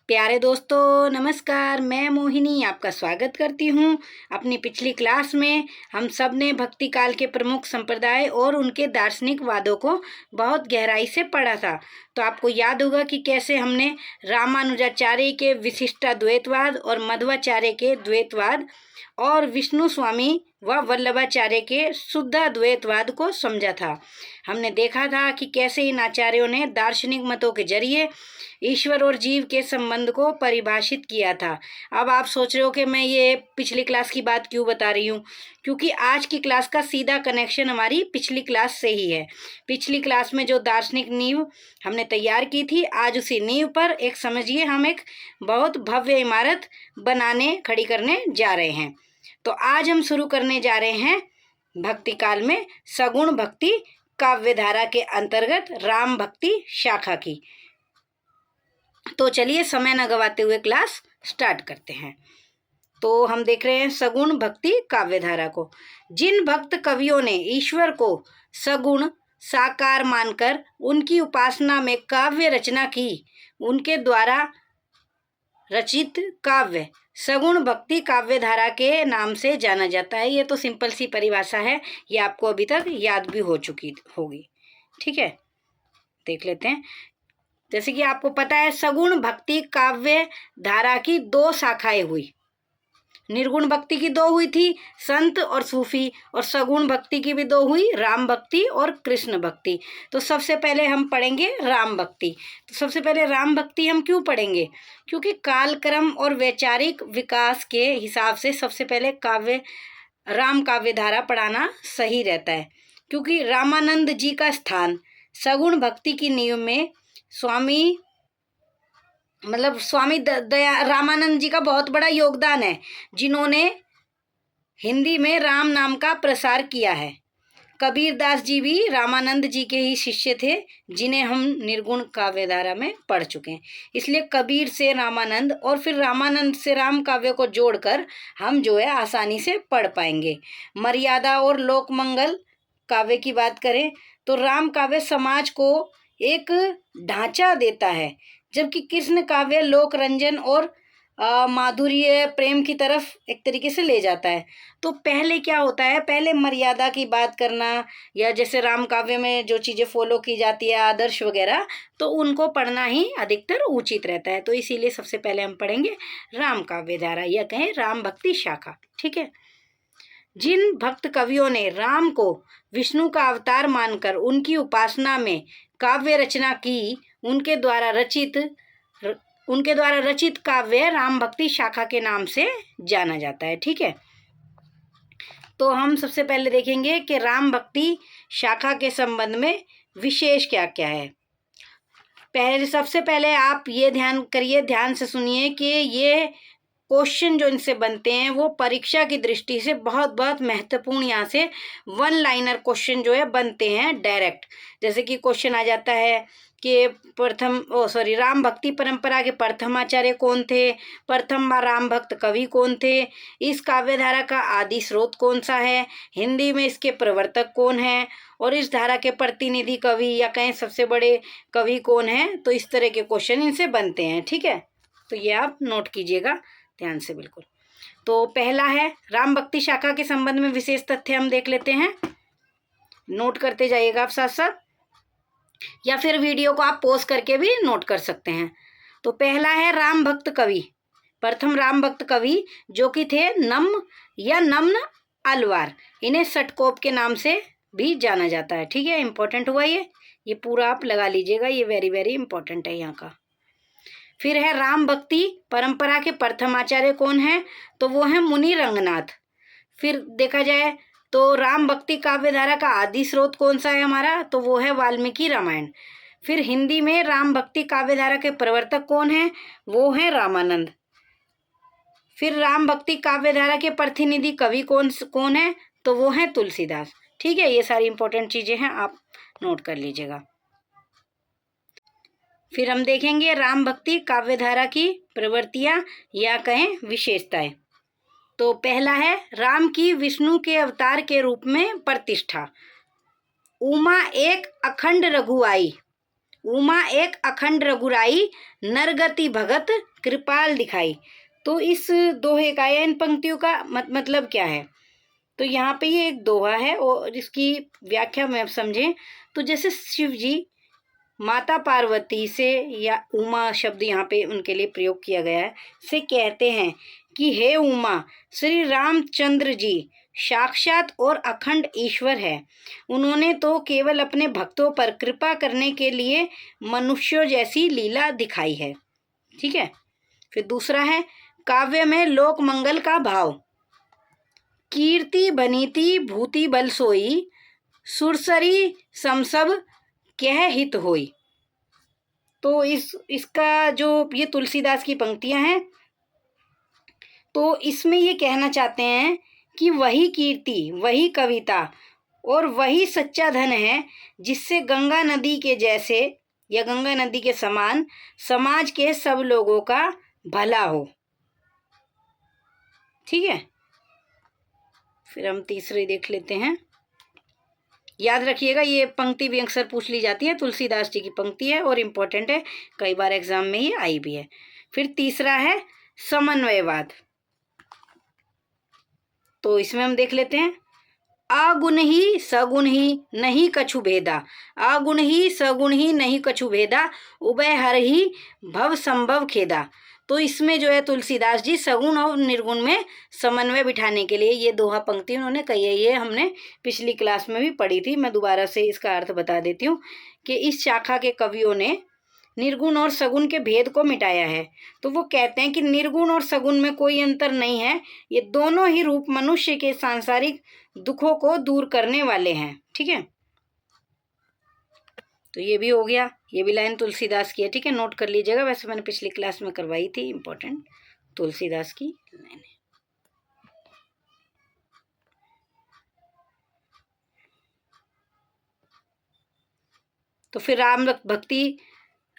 प्यारे दोस्तों नमस्कार। मैं मोहिनी आपका स्वागत करती हूँ अपनी पिछली क्लास में। हम सब ने भक्ति काल के प्रमुख संप्रदाय और उनके दार्शनिक वादों को बहुत गहराई से पढ़ा था। तो आपको याद होगा कि कैसे हमने रामानुजाचार्य के विशिष्टाद्वैतवाद और मध्वाचार्य के द्वैतवाद और विष्णु स्वामी व वल्लभाचार्य के शुद्धाद्वैतवाद को समझा था। हमने देखा था कि कैसे इन आचार्यों ने दार्शनिक मतों के जरिए ईश्वर और जीव के संबंध को परिभाषित किया था। अब आप सोच रहे हो कि मैं ये पिछली क्लास की बात क्यों बता रही हूँ, क्योंकि आज की क्लास का सीधा कनेक्शन हमारी पिछली क्लास से ही है। पिछली क्लास में जो दार्शनिक नींव हमने तैयार की थी, आज उसी नींव पर एक समझिए हम एक बहुत भव्य इमारत बनाने खड़ी करने जा रहे हैं। तो आज हम शुरू करने जा रहे हैं भक्ति काल में सगुण भक्ति काव्यधारा के अंतर्गत राम भक्ति शाखा की। तो चलिए समय न गवाते हुए क्लास स्टार्ट करते हैं। तो हम देख रहे हैं सगुण भक्ति काव्यधारा को। जिन भक्त कवियों ने ईश्वर को सगुण साकार मानकर उनकी उपासना में काव्य रचना की, उनके द्वारा रचित काव्य सगुण भक्ति काव्यधारा के नाम से जाना जाता है। ये तो सिंपल सी परिभाषा है, ये आपको अभी तक याद भी हो चुकी होगी। ठीक है, देख लेते हैं। जैसे कि आपको पता है सगुण भक्ति काव्य धारा की दो शाखाएं हुई। निर्गुण भक्ति की दो हुई थी, संत और सूफी, और सगुण भक्ति की भी दो हुई, राम भक्ति और कृष्ण भक्ति। तो सबसे पहले हम पढ़ेंगे राम भक्ति। तो सबसे पहले राम भक्ति हम क्यों पढ़ेंगे? क्योंकि कालक्रम और वैचारिक विकास के हिसाब से सबसे पहले राम काव्य धारा पढ़ाना सही रहता है। क्योंकि रामानंद जी का स्थान सगुण भक्ति की नींव में स्वामी रामानंद जी का बहुत बड़ा योगदान है, जिन्होंने हिंदी में राम नाम का प्रसार किया है। कबीर दास जी भी रामानंद जी के ही शिष्य थे, जिन्हें हम निर्गुण काव्यधारा में पढ़ चुके हैं। इसलिए कबीर से रामानंद और फिर रामानंद से राम काव्य को जोड़कर हम जो है आसानी से पढ़ पाएंगे। मर्यादा और लोकमंगल काव्य की बात करें तो राम काव्य समाज को एक ढांचा देता है, जबकि कृष्ण काव्य लोक रंजन और माधुर्य प्रेम की तरफ एक तरीके से ले जाता है। तो पहले क्या होता है, पहले मर्यादा की बात करना, या जैसे राम काव्य में जो चीज़ें फॉलो की जाती है आदर्श वगैरह, तो उनको पढ़ना ही अधिकतर उचित रहता है। तो इसीलिए सबसे पहले हम पढ़ेंगे राम काव्य धारा, या कहें राम भक्ति शाखा। ठीक है। जिन भक्त कवियों ने राम को विष्णु का अवतार मानकर उनकी उपासना में काव्य रचना की, उनके द्वारा रचित काव्य राम भक्ति शाखा के नाम से जाना जाता है। ठीक है। तो हम सबसे पहले देखेंगे कि राम भक्ति शाखा के संबंध में विशेष क्या क्या है। सबसे पहले आप ये ध्यान से सुनिए कि ये क्वेश्चन जो इनसे बनते हैं वो परीक्षा की दृष्टि से बहुत बहुत महत्वपूर्ण, यहाँ से वन लाइनर क्वेश्चन जो है बनते हैं डायरेक्ट। जैसे कि क्वेश्चन आ जाता है कि राम भक्ति परंपरा के प्रथम आचार्य कौन थे, प्रथम राम भक्त कवि कौन थे, इस काव्यधारा का आदि स्रोत कौन सा है, हिंदी में इसके प्रवर्तक कौन है, और इस धारा के प्रतिनिधि कवि या कहें सबसे बड़े कवि कौन है। तो इस तरह के क्वेश्चन इनसे बनते हैं। ठीक है, तो ये आप नोट कीजिएगा ध्यान से बिल्कुल। तो पहला है राम भक्ति शाखा के संबंध में विशेष तथ्य हम देख लेते हैं, नोट करते जाइएगा आप साथ साथ, या फिर वीडियो को आप पॉज करके भी नोट कर सकते हैं। तो पहला है राम भक्त कवि, प्रथम राम भक्त कवि जो कि थे नम्न अलवार। इन्हें सटकोप के नाम से भी जाना जाता है। ठीक है, इंपॉर्टेंट हुआ ये पूरा आप लगा लीजिएगा, ये वेरी वेरी इंपॉर्टेंट है यहाँ का। फिर है राम भक्ति परंपरा के प्रथम आचार्य कौन है, तो वो है मुनि रंगनाथ। फिर देखा जाए तो राम भक्ति काव्यधारा का आदि स्रोत कौन सा है हमारा, तो वो है वाल्मीकि रामायण। फिर हिंदी में राम भक्ति काव्यधारा के प्रवर्तक कौन है, वो है रामानंद। फिर राम भक्ति काव्यधारा के प्रतिनिधि कवि कौन है, तो वो है तुलसीदास। ठीक है, ये सारी इंपॉर्टेंट चीजें हैं, आप नोट कर लीजिएगा। फिर हम देखेंगे राम भक्ति काव्यधारा की प्रवृत्तियां या कहें विशेषताएं। तो पहला है राम की विष्णु के अवतार के रूप में प्रतिष्ठा। उमा एक अखंड रघुआई, उमा एक अखंड रघुराई, नरगति भगत कृपाल दिखाई। तो इस दोहे का या इन पंक्तियों का मतलब क्या है? तो यहाँ पे ये एक दोहा है और इसकी व्याख्या में अब समझें तो जैसे शिव जी माता पार्वती से, या उमा शब्द यहाँ पे उनके लिए प्रयोग किया गया है, से कहते हैं कि हे उमा, श्री रामचंद्र जी साक्षात और अखंड ईश्वर है। उन्होंने तो केवल अपने भक्तों पर कृपा करने के लिए मनुष्यों जैसी लीला दिखाई है। ठीक है। फिर दूसरा है काव्य में लोक मंगल का भाव। कीर्ति बनीति भूति बल सोई, सुरसरी समसब कह हित होई। तो इसका जो ये तुलसीदास की पंक्तियां हैं, तो इसमें ये कहना चाहते हैं कि वही कीर्ति, वही कविता और वही सच्चा धन है जिससे गंगा नदी के जैसे या गंगा नदी के समान समाज के सब लोगों का भला हो। ठीक है। फिर हम तीसरी देख लेते हैं। याद रखिएगा ये पंक्ति भी अक्सर पूछ ली जाती है, तुलसीदास जी की पंक्ति है और इम्पोर्टेंट है, कई बार एग्जाम में ये आई भी है। फिर तीसरा है समन्वयवाद। तो इसमें हम देख लेते हैं अगुण ही सगुण ही नहीं कछु भेदा, अगुण ही सगुण ही नहीं कछु भेदा, उभय हर ही भव संभव खेदा। तो इसमें जो है तुलसीदास जी सगुण और निर्गुण में समन्वय बिठाने के लिए ये दोहा पंक्ति उन्होंने कही है। ये हमने पिछली क्लास में भी पढ़ी थी, मैं दोबारा से इसका अर्थ बता देती हूँ कि इस शाखा के कवियों ने निर्गुण और सगुण के भेद को मिटाया है। तो वो कहते हैं कि निर्गुण और सगुण में कोई अंतर नहीं है, ये दोनों ही रूप मनुष्य के सांसारिक दुखों को दूर करने वाले हैं। ठीक है। तो ये भी हो गया, ये भी लाइन तुलसीदास की है। ठीक है, नोट कर लीजिएगा, वैसे मैंने पिछली क्लास में करवाई थी, इम्पोर्टेंट तुलसीदास की लाइन है। तो फिर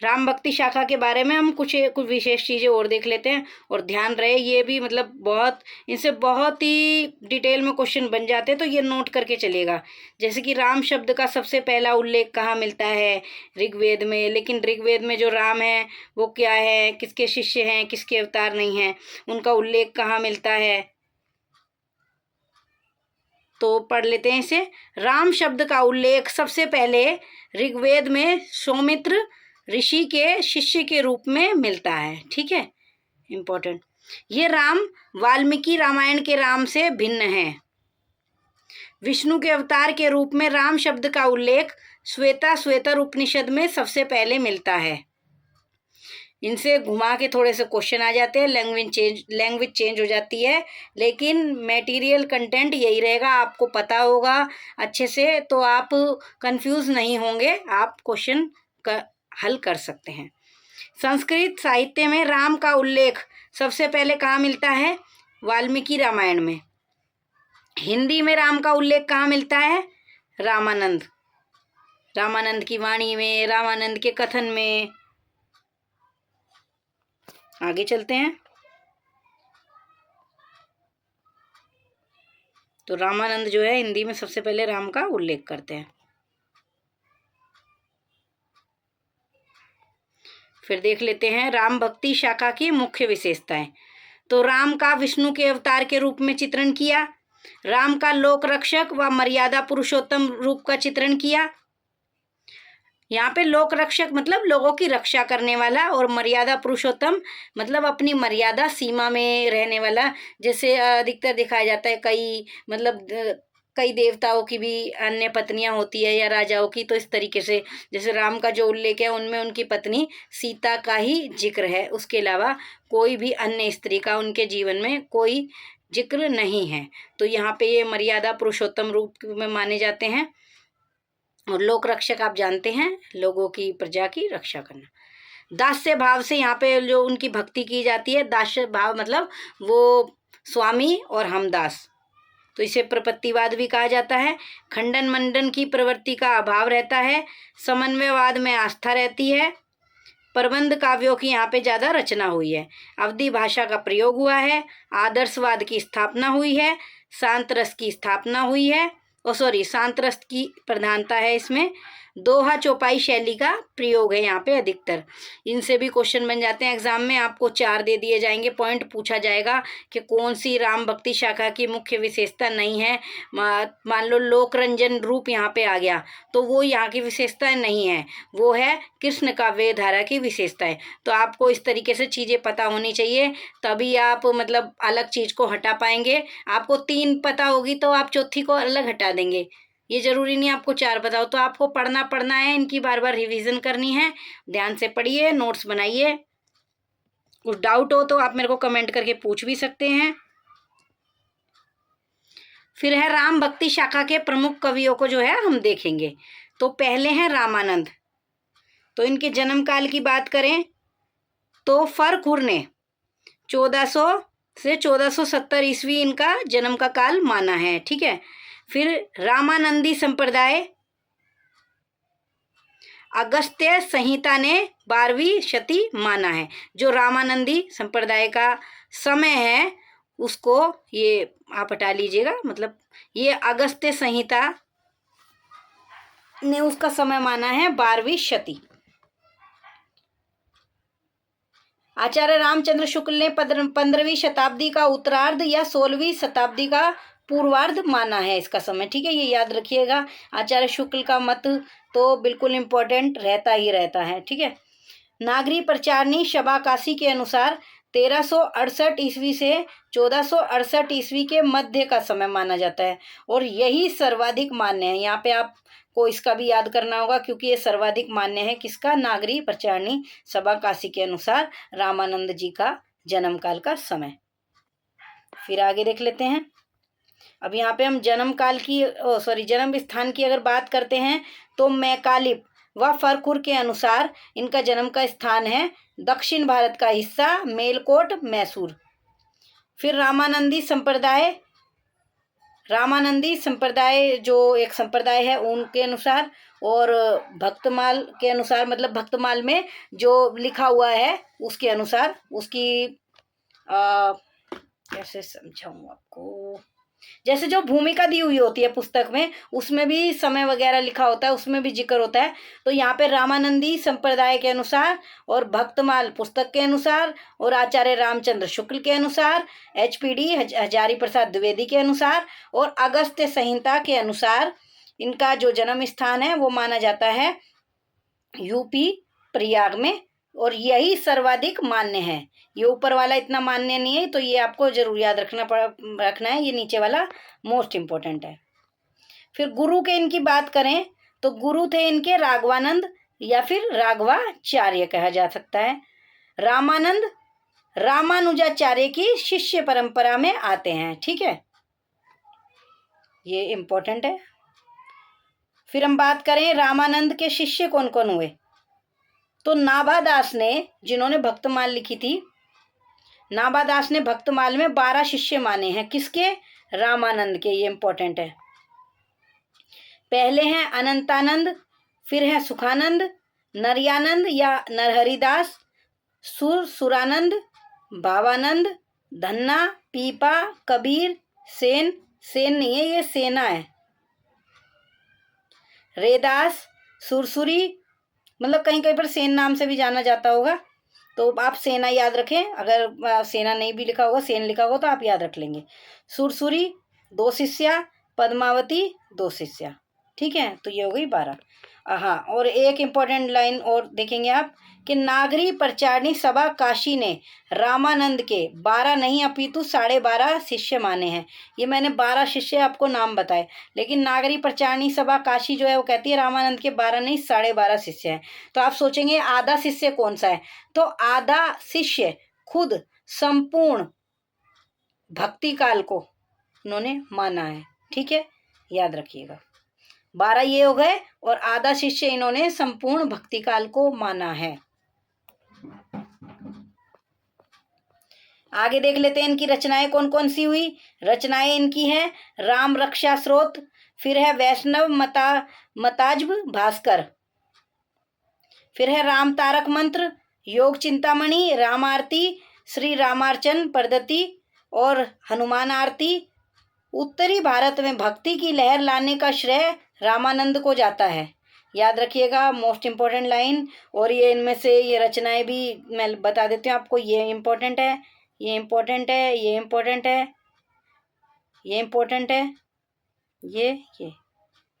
राम भक्ति शाखा के बारे में हम कुछ विशेष चीज़ें और देख लेते हैं। और ध्यान रहे ये भी मतलब इनसे बहुत ही डिटेल में क्वेश्चन बन जाते हैं, तो ये नोट करके चलिएगा। जैसे कि राम शब्द का सबसे पहला उल्लेख कहाँ मिलता है? ऋग्वेद में। लेकिन ऋग्वेद में जो राम है वो क्या है, किसके शिष्य हैं, किसके अवतार नहीं हैं, उनका उल्लेख कहाँ मिलता है? तो पढ़ लेते हैं इसे। राम शब्द का उल्लेख सबसे पहले ऋग्वेद में सौमित्र ऋषि के शिष्य के रूप में मिलता है। ठीक है, इम्पोर्टेंट। ये राम वाल्मीकि रामायण के राम से भिन्न है। विष्णु के अवतार के रूप में राम शब्द का उल्लेख श्वेतर उपनिषद में सबसे पहले मिलता है। इनसे घुमा के थोड़े से क्वेश्चन आ जाते हैं, लैंग्वेज चेंज हो जाती है, लेकिन मटेरियल कंटेंट यही रहेगा। आपको पता होगा अच्छे से तो आप कंफ्यूज नहीं होंगे, आप क्वेश्चन का हल कर सकते हैं। संस्कृत साहित्य में राम का उल्लेख सबसे पहले कहाँ मिलता है? वाल्मीकि रामायण में। हिंदी में राम का उल्लेख कहाँ मिलता है? रामानंद की वाणी में, रामानंद के कथन में। आगे चलते हैं। तो रामानंद जो है हिंदी में सबसे पहले राम का उल्लेख करते हैं। फिर देख लेते हैं राम भक्ति शाखा की मुख्य विशेषताएं। तो राम का विष्णु के अवतार के रूप में चित्रण किया, राम का लोक रक्षक व मर्यादा पुरुषोत्तम रूप का चित्रण किया। यहाँ पे लोक रक्षक मतलब लोगों की रक्षा करने वाला, और मर्यादा पुरुषोत्तम मतलब अपनी मर्यादा सीमा में रहने वाला। जैसे अधिकतर दिखाया जाता है कई देवताओं की भी अन्य पत्नियां होती है या राजाओं की, तो इस तरीके से जैसे राम का जो उल्लेख है उनमें उनकी पत्नी सीता का ही जिक्र है, उसके अलावा कोई भी अन्य स्त्री का उनके जीवन में कोई जिक्र नहीं है। तो यहाँ पे ये मर्यादा पुरुषोत्तम रूप में माने जाते हैं। और लोक रक्षक आप जानते हैं, लोगों की प्रजा की रक्षा करना। दास्य भाव से यहाँ पे जो उनकी भक्ति की जाती है, दास्य भाव मतलब वो स्वामी और हम दास, तो इसे प्रपत्तिवाद भी कहा जाता है। खंडन मंडन की प्रवृत्ति का अभाव रहता है, समन्वयवाद में आस्था रहती है। प्रबंध काव्यों की यहाँ पे ज़्यादा रचना हुई है, अवधी भाषा का प्रयोग हुआ है, आदर्शवाद की स्थापना हुई है, शांत रस की स्थापना हुई है, शांत रस की प्रधानता है इसमें। दोहा चौपाई शैली का प्रयोग है यहाँ पे अधिकतर। इनसे भी क्वेश्चन बन जाते हैं एग्जाम में, आपको 4 दे दिए जाएंगे, पॉइंट पूछा जाएगा कि कौन सी राम भक्ति शाखा की मुख्य विशेषता नहीं है। मान लो लोक रंजन रूप यहाँ पे आ गया, तो वो यहाँ की विशेषता नहीं है, वो है कृष्ण काव्य धारा की विशेषता है। तो आपको इस तरीके से चीज़ें पता होनी चाहिए, तभी आप मतलब अलग चीज़ को हटा पाएंगे। आपको 3 पता होगी तो आप चौथी को अलग हटा देंगे, ये जरूरी नहीं आपको 4 पता हो। तो आपको पढ़ना है, इनकी बार बार रिवीजन करनी है, ध्यान से पढ़िए, नोट्स बनाइए। कुछ डाउट हो तो आप मेरे को कमेंट करके पूछ भी सकते हैं। फिर है राम भक्ति शाखा के प्रमुख कवियों को जो है हम देखेंगे। तो पहले हैं रामानंद। तो इनके जन्म काल की बात करें तो फर्रुख ने 1400 से 1470 ईस्वी इनका जन्म का काल माना है, ठीक है। फिर रामानंदी संप्रदाय अगस्त्य संहिता ने 12वीं शती माना है। जो रामानंदी संप्रदाय का समय है उसको ये आप हटा लीजिएगा, मतलब ये अगस्त्य संहिता ने उसका समय माना है 12वीं शती। आचार्य रामचंद्र शुक्ल ने 15वीं शताब्दी का उत्तरार्ध या 16वीं शताब्दी का पूर्वार्ध माना है इसका समय, ठीक है, ये याद रखिएगा। आचार्य शुक्ल का मत तो बिल्कुल इम्पोर्टेंट रहता ही रहता है, ठीक है। नागरी प्रचारणी शबाकाशी के अनुसार 1368 ईस्वी से 1468 ईस्वी के मध्य का समय माना जाता है, और यही सर्वाधिक मान्य है। यहाँ पे आपको इसका भी याद करना होगा, क्योंकि ये सर्वाधिक मान्य है किसका, नागरी प्रचारणी शबाकाशी के अनुसार रामानंद जी का जन्म काल का समय। फिर आगे देख लेते हैं। अब यहाँ पे हम जन्म स्थान की अगर बात करते हैं तो मैकालिप व फर्रुख के अनुसार इनका जन्म का स्थान है दक्षिण भारत का हिस्सा मेलकोट मैसूर। फिर रामानंदी संप्रदाय जो एक संप्रदाय है उनके अनुसार, और भक्तमाल के अनुसार, मतलब भक्तमाल में जो लिखा हुआ है उसके अनुसार, उसकी कैसे समझाऊँ आपको, जैसे जो भूमिका दी हुई होती है पुस्तक में उसमें भी समय वगैरह लिखा होता है, उसमें भी जिक्र होता है। तो यहाँ पे रामानंदी संप्रदाय के अनुसार और भक्तमाल पुस्तक के अनुसार और आचार्य रामचंद्र शुक्ल के अनुसार, HPD हजारी प्रसाद द्विवेदी के अनुसार और अगस्त्य संहिता के अनुसार इनका जो जन्म स्थान है वो माना जाता है यूपी प्रयाग में, और यही सर्वाधिक मान्य है। ये ऊपर वाला इतना मान्य नहीं है, तो ये आपको जरूर याद रखना है, ये नीचे वाला मोस्ट इम्पोर्टेंट है। फिर गुरु के इनकी बात करें तो गुरु थे इनके राघवानंद या फिर राघवाचार्य कहा जा सकता है। रामानंद रामानुजाचार्य की शिष्य परंपरा में आते हैं, ठीक है, ये इम्पोर्टेंट है। फिर हम बात करें रामानंद के शिष्य कौन कौन हुए, तो नाभादास ने, जिन्होंने भक्तमाल लिखी थी, नाभादास ने भक्तमाल में 12 शिष्य माने हैं। किसके, रामानंद के, ये इंपॉर्टेंट है। पहले हैं अनंतानंद, फिर है सुखानंद, नरयानंद या नरहरिदास, सुरानंद, भावानंद, धन्ना, पीपा, कबीर, सेन नहीं है, ये सेना है, रेदास, सुरसुरी, मतलब कहीं कहीं पर सेन नाम से भी जाना जाता होगा, तो आप सेना याद रखें। अगर सेना नहीं भी लिखा होगा, सेन लिखा होगा तो आप याद रख लेंगे। सुरसुरी 2 शिष्या, पद्मावती 2 शिष्या, ठीक है, तो ये हो गई 12। हाँ, और एक इम्पॉर्टेंट लाइन और देखेंगे आप कि नागरी प्रचारणी सभा काशी ने रामानंद के 12 नहीं अपितु 12.5 शिष्य माने हैं। ये मैंने 12 शिष्य आपको नाम बताए, लेकिन नागरी प्रचारणी सभा काशी जो है वो कहती है रामानंद के 12 नहीं 12.5 शिष्य हैं। तो आप सोचेंगे आधा शिष्य कौन सा है, तो आधा शिष्य खुद संपूर्ण भक्ति काल को उन्होंने माना है, ठीक है, याद रखिएगा। 12 ये हो गए और आधा शिष्य इन्होंने संपूर्ण भक्ति काल को माना है। आगे देख लेते हैं इनकी रचनाएं कौन कौन सी हुई। रचनाएं इनकी हैं राम रक्षा स्रोत, फिर है वैष्णव मताज्ब भास्कर, फिर है राम तारक मंत्र, योग चिंतामणि, राम आरती, श्री रामार्चन पद्धति और हनुमान आरती। उत्तरी भारत में भक्ति की लहर लाने का श्रेय रामानंद को जाता है। याद रखिएगा, मोस्ट इम्पोर्टेंट लाइन। और ये इनमें से ये रचनाएं भी मैं बता देती हूँ आपको। ये इम्पोर्टेंट है, ये इम्पोर्टेंट है, ये इम्पोर्टेंट है, ये इम्पोर्टेंट है, ये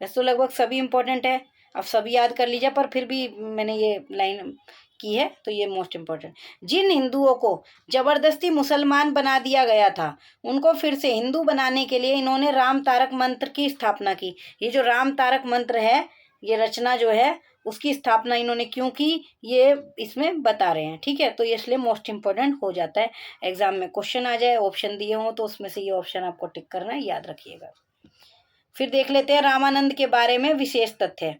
वैसे तो लगभग सभी इम्पोर्टेंट है। अब सभी याद कर लीजिए, पर फिर भी मैंने ये लाइन की है तो ये मोस्ट इम्पोर्टेंट। जिन हिंदुओं को जबरदस्ती मुसलमान बना दिया गया था, उनको फिर से हिंदू बनाने के लिए इन्होंने राम तारक मंत्र की स्थापना की। ये जो राम तारक मंत्र है, ये रचना जो है, उसकी स्थापना इन्होंने क्यों की, ये इसमें बता रहे हैं। ठीक है, तो ये इसलिए मोस्ट इम्पोर्टेंट हो जाता है। एग्जाम में क्वेश्चन आ जाए, ऑप्शन दिए हों तो उसमें से ये ऑप्शन आपको टिक करना है, याद रखिएगा। फिर देख लेते हैं रामानंद के बारे में विशेष तथ्य।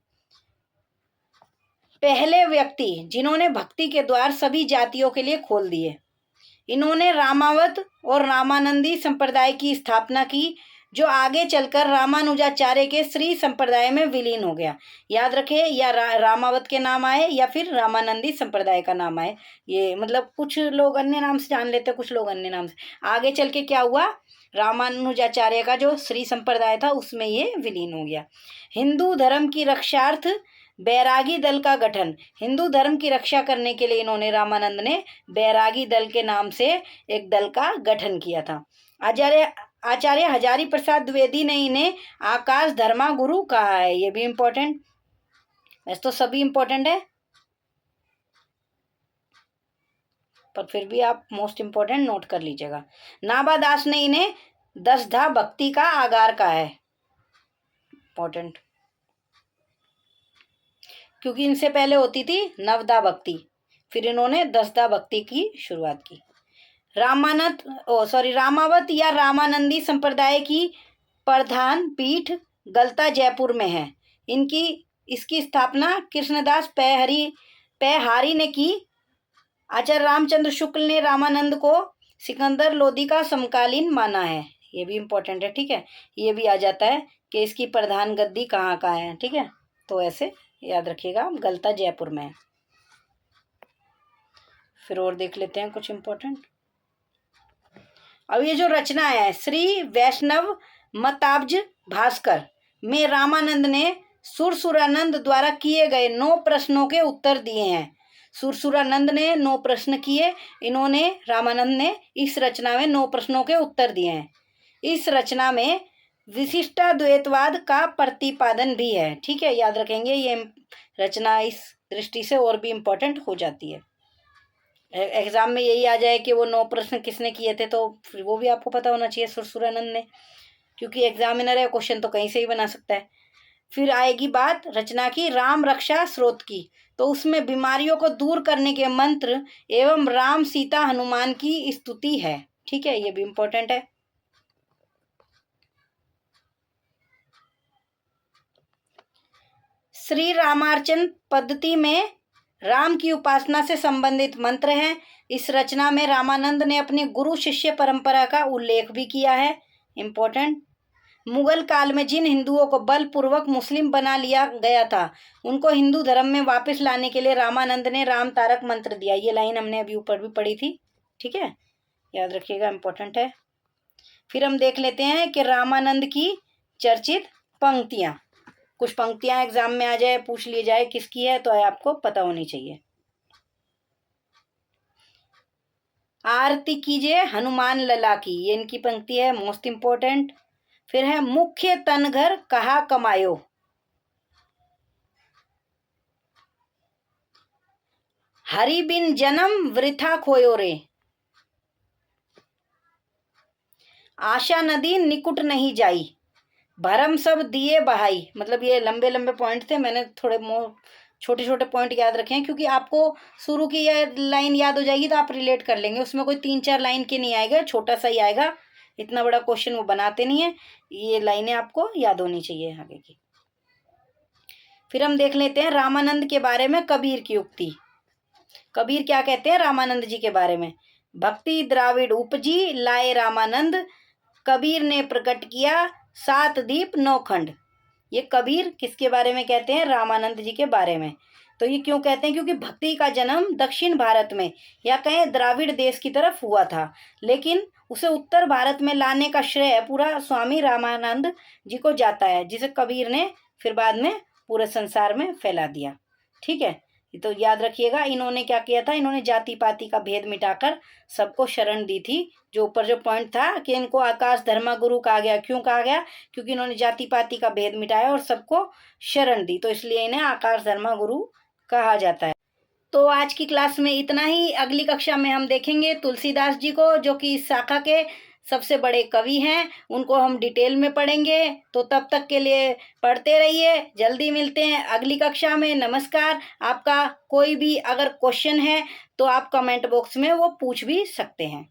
पहले व्यक्ति जिन्होंने भक्ति के द्वार सभी जातियों के लिए खोल दिए। इन्होंने रामावत और रामानंदी संप्रदाय की स्थापना की, जो आगे चलकर रामानुजाचार्य के श्री संप्रदाय में विलीन हो गया। याद रखें, या रामावत के नाम आए या फिर रामानंदी संप्रदाय का नाम आए। ये मतलब कुछ लोग अन्य नाम से जान लेते, कुछ लोग अन्य नाम से। आगे चल के क्या हुआ, रामानुजाचार्य का जो श्री संप्रदाय था उसमें ये विलीन हो गया। हिंदू धर्म की रक्षार्थ बैरागी दल का गठन। हिंदू धर्म की रक्षा करने के लिए इन्होंने, रामानंद ने, बैरागी दल के नाम से एक दल का गठन किया था। आचार्य हजारी प्रसाद द्विवेदी ने इन्हें आकाश धर्मा गुरु कहा है। ये भी इम्पोर्टेंट, वैसे तो सभी इम्पोर्टेंट है, पर फिर भी आप मोस्ट इम्पोर्टेंट नोट कर लीजिएगा। नाभा दास ने इन्हें दसधा भक्ति का आगार कहा है। इम्पोर्टेंट, क्योंकि इनसे पहले होती थी नवदा भक्ति, फिर इन्होंने दसदा भक्ति की शुरुआत की। रामावत या रामानंदी संप्रदाय की प्रधान पीठ गलता जयपुर में है। इसकी स्थापना कृष्णदास पैहारी ने की। आचार्य रामचंद्र शुक्ल ने रामानंद को सिकंदर लोदी का समकालीन माना है। ये भी इम्पोर्टेंट है। ठीक है, ये भी आ जाता है कि इसकी प्रधान गद्दी कहाँ का है। ठीक है, तो ऐसे याद रखिएगा, गलता जयपुर में है। फिर और देख लेते हैं कुछ इम्पोर्टेंट। अब ये जो रचना है श्री वैष्णव मताब्ज भास्कर में रामानंद ने सुरसुरानंद द्वारा किए गए 9 प्रश्नों के उत्तर दिए हैं। सुरसुरानंद ने 9 प्रश्न किए, इन्होंने, रामानंद ने इस रचना में 9 प्रश्नों के उत्तर दिए हैं। इस रचना में विशिष्टाद्वैतवाद का प्रतिपादन भी है। ठीक है, याद रखेंगे, ये रचना इस दृष्टि से और भी इम्पोर्टेंट हो जाती है। एग्जाम में यही आ जाए कि वो 9 प्रश्न किसने किए थे, तो फिर वो भी आपको पता होना चाहिए, सुरसुरानंद ने, क्योंकि एग्जामिनर है, क्वेश्चन तो कहीं से ही बना सकता है। फिर आएगी बात रचना की राम रक्षा स्रोत की, तो उसमें बीमारियों को दूर करने के मंत्र एवं राम सीता हनुमान की स्तुति है। ठीक है, ये भी इम्पोर्टेंट है। श्री रामार्चन पद्धति में राम की उपासना से संबंधित मंत्र हैं। इस रचना में रामानंद ने अपनी गुरु शिष्य परंपरा का उल्लेख भी किया है। इम्पोर्टेंट। मुगल काल में जिन हिंदुओं को बलपूर्वक मुस्लिम बना लिया गया था, उनको हिंदू धर्म में वापस लाने के लिए रामानंद ने राम तारक मंत्र दिया। ये लाइन हमने अभी ऊपर भी पढ़ी थी। ठीक है, याद रखिएगा, इम्पोर्टेंट है। फिर हम देख लेते हैं कि रामानंद की चर्चित पंक्तियाँ। कुछ पंक्तियां एग्जाम में आ जाए, पूछ लिए जाए किसकी है, तो आपको पता होनी चाहिए। आरती कीजिए हनुमान लला की, ये इनकी पंक्ति है, मोस्ट इम्पोर्टेंट। फिर है मुख्य तनघर कहा कमायो। हरि बिन जन्म वृथा खोयो रे। आशा नदी निकुट नहीं जाई। भरम सब दिए बहाई। मतलब ये लंबे लंबे पॉइंट थे, मैंने थोड़े छोटे छोटे पॉइंट याद रखे हैं, क्योंकि आपको शुरू की यह लाइन याद हो जाएगी तो आप रिलेट कर लेंगे। उसमें कोई 3-4 लाइन के नहीं आएगा, छोटा सा ही आएगा, इतना बड़ा क्वेश्चन वो बनाते नहीं है। ये लाइनें आपको याद होनी चाहिए आगे की। फिर हम देख लेते हैं रामानंद के बारे में कबीर की उक्ति। कबीर क्या कहते हैं रामानंद जी के बारे में? भक्ति द्राविड़ उपजी लाए रामानंद, कबीर ने प्रकट किया 7 दीप 9 खंड। ये कबीर किसके बारे में कहते हैं? रामानंद जी के बारे में। तो ये क्यों कहते हैं? क्योंकि भक्ति का जन्म दक्षिण भारत में या कहें द्राविड़ देश की तरफ हुआ था, लेकिन उसे उत्तर भारत में लाने का श्रेय पूरा स्वामी रामानंद जी को जाता है, जिसे कबीर ने फिर बाद में पूरे संसार में फैला दिया। ठीक है, तो याद रखिएगा, इन्होंने क्या किया था, इन्होंने जाति पाति का भेद मिटाकर सबको शरण दी थी। जो ऊपर जो पॉइंट था कि इनको आकाश धर्मा गुरु कहा गया, क्यों कहा गया, क्योंकि इन्होंने जाति पाति का भेद मिटाया और सबको शरण दी, तो इसलिए इन्हें आकाश धर्मा गुरु कहा जाता है। तो आज की क्लास में इतना ही। अगली कक्षा में हम देखेंगे तुलसीदास जी को, जो कि इस शाखा के सबसे बड़े कवि हैं। उनको हम डिटेल में पढ़ेंगे। तो तब तक के लिए पढ़ते रहिए। जल्दी मिलते हैं अगली कक्षा में। नमस्कार। आपका कोई भी अगर क्वेश्चन है तो आप कमेंट बॉक्स में वो पूछ भी सकते हैं।